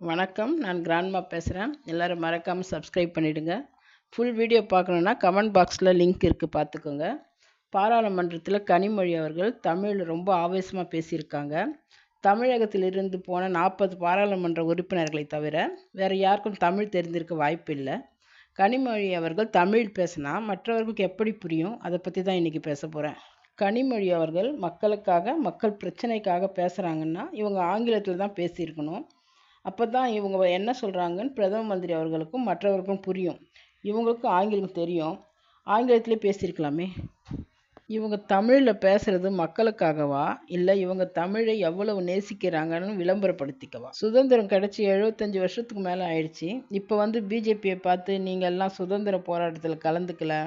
வணக்கம். நான் கிராண்ட்மா பேசுகிறேன். எல்லாரும் மறக்காமல் சப்ஸ்கிரைப் பண்ணிடுங்க. ஃபுல் வீடியோ பார்க்கணுன்னா கமெண்ட் பாக்ஸில் லிங்க் இருக்குது, பார்த்துக்கோங்க. பாராளுமன்றத்தில் கனிமொழி அவர்கள் தமிழ் ரொம்ப ஆவேசமாக பேசியிருக்காங்க. தமிழகத்திலிருந்து போன 40 பாராளுமன்ற உறுப்பினர்களை தவிர வேறு யாருக்கும் தமிழ் தெரிந்திருக்க வாய்ப்பு இல்லை. கனிமொழி அவர்கள் தமிழ் பேசினா மற்றவர்களுக்கு எப்படி புரியும்? அதை பற்றி தான் இன்றைக்கி பேச போகிறேன். கனிமொழி அவர்கள் மக்களுக்காக, மக்கள் பிரச்சனைக்காக பேசுகிறாங்கன்னா இவங்க ஆங்கிலத்தில் தான் பேசியிருக்கணும். அப்போ தான் இவங்க என்ன சொல்கிறாங்கன்னு பிரதம மந்திரி அவர்களுக்கும் மற்றவர்களுக்கும் புரியும். இவங்களுக்கும் ஆங்கிலம் தெரியும், ஆங்கிலத்திலே பேசியிருக்கலாமே. இவங்க தமிழில் பேசுகிறது மக்களுக்காகவா, இல்லை இவங்க தமிழை எவ்வளவு நேசிக்கிறாங்கன்னு விளம்பரப்படுத்திக்கவா? சுதந்திரம் கிடச்சி 75 வருஷத்துக்கு மேலே ஆயிடுச்சு. இப்போ பிஜேபியை பார்த்து நீங்கள் எல்லாம் சுதந்திர போராட்டத்தில் கலந்துக்கல,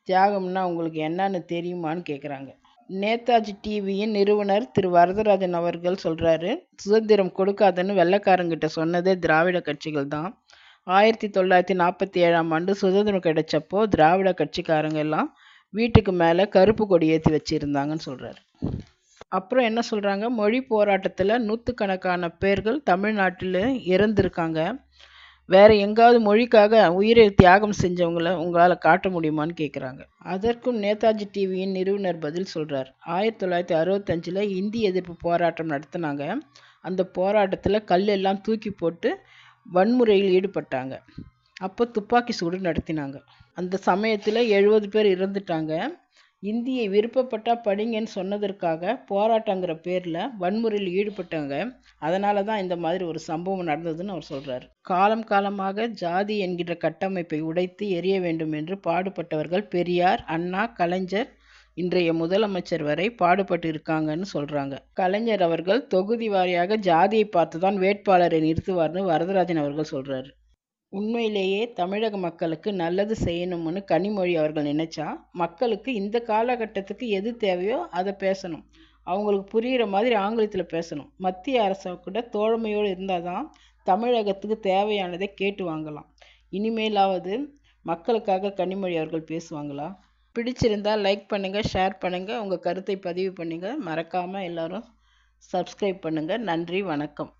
தியாகம்னா உங்களுக்கு என்னன்னு தெரியுமான்னு கேட்குறாங்க. நேதாஜி டிவியின் நிறுவனர் திரு வரதராஜன் அவர்கள் சொல்கிறாரு, சுதந்திரம் கொடுக்காதுன்னு வெள்ளைக்காரங்கிட்ட சொன்னதே திராவிட கட்சிகள் தான். 1947ஆம் ஆண்டு சுதந்திரம் கிடைச்சப்போ திராவிட கட்சிக்காரங்க எல்லாம் வீட்டுக்கு மேலே கருப்பு கொடி ஏற்றி வச்சுருந்தாங்கன்னு சொல்கிறாரு. அப்புறம் என்ன சொல்கிறாங்க, மொழி போராட்டத்தில் நூற்றுக்கணக்கான பேர்கள் தமிழ்நாட்டில் இறந்துருக்காங்க. வேற எங்காவது மொழிக்காக உயிரை தியாகம் செஞ்சவங்கள உங்களால் காட்ட முடியுமான்னு கேட்குறாங்க. அதற்கும் நேதாஜி டிவியின் நிறுவனர் பதில் சொல்கிறார். 1965 இந்தி எதிர்ப்பு போராட்டம் நடத்தினாங்க. அந்த போராட்டத்தில் கல்லெல்லாம் தூக்கி போட்டு வன்முறையில் ஈடுபட்டாங்க. அப்போ துப்பாக்கி சூடு நடத்தினாங்க. அந்த சமயத்தில் 70 பேர் இறந்துட்டாங்க. இந்தியை விருப்பப்பட்டால் படிங்கன்னு சொன்னதற்காக போராட்டங்கிற பேரில் வன்முறையில் ஈடுபட்டாங்க. அதனால தான் இந்த மாதிரி ஒரு சம்பவம் நடந்ததுன்னு அவர் சொல்கிறார். காலம் காலமாக ஜாதி என்கின்ற கட்டமைப்பை உடைத்து எரிய வேண்டும் என்று பாடுபட்டவர்கள் பெரியார், அண்ணா, கலைஞர், இன்றைய முதலமைச்சர் வரை பாடுபட்டு இருக்காங்கன்னு சொல்கிறாங்க. கலைஞர் அவர்கள் தொகுதி வாரியாக ஜாதியை பார்த்து தான் வேட்பாளரை நிறுத்துவார்னு வரதராஜன் அவர்கள் சொல்கிறாரு. உண்மையிலேயே தமிழக மக்களுக்கு நல்லது செய்யணும்னு கனிமொழி அவர்கள் நினைச்சா மக்களுக்கு இந்த காலகட்டத்துக்கு எது தேவையோ அதை பேசணும். அவங்களுக்கு புரிகிற மாதிரி ஆங்கிலத்தில் பேசணும். மத்திய அரசு கூட தோழமையோடு இருந்தால் தான் தமிழகத்துக்கு தேவையானதை கேட்டு வாங்கலாம். இனிமேலாவது மக்களுக்காக கனிமொழி அவர்கள் பேசுவாங்களா? பிடிச்சிருந்தால் லைக் பண்ணுங்கள், ஷேர் பண்ணுங்கள், உங்கள் கருத்தை பதிவு பண்ணுங்கள். மறக்காமல் எல்லோரும் சப்ஸ்கிரைப் பண்ணுங்கள். நன்றி, வணக்கம்.